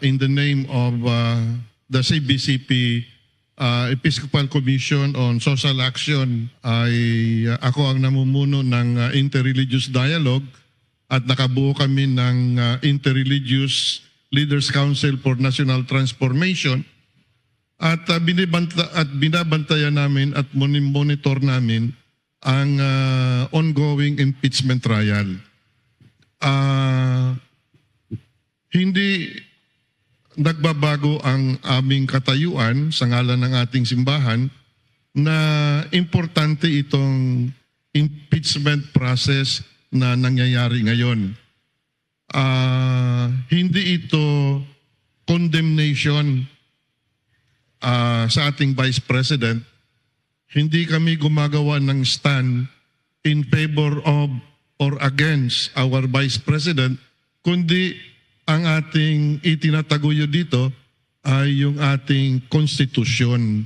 in the name of the CBCP Episcopal Commission on Social Action ay ako ang namumuno ng Interreligious Dialogue at nakabuo kami ng Interreligious Leaders Council for National Transformation at binabantayan namin at monitor namin ang ongoing impeachment trial. Hindi nagbabago ang aming katayuan sa ngalan ng ating simbahan na importante itong impeachment process na nangyayari ngayon. Hindi ito condemnation sa ating Vice President. Hindi kami gumagawa ng stand in favor of or against our Vice President, kundi ang ating itinataguyod dito ay yung ating konstitusyon.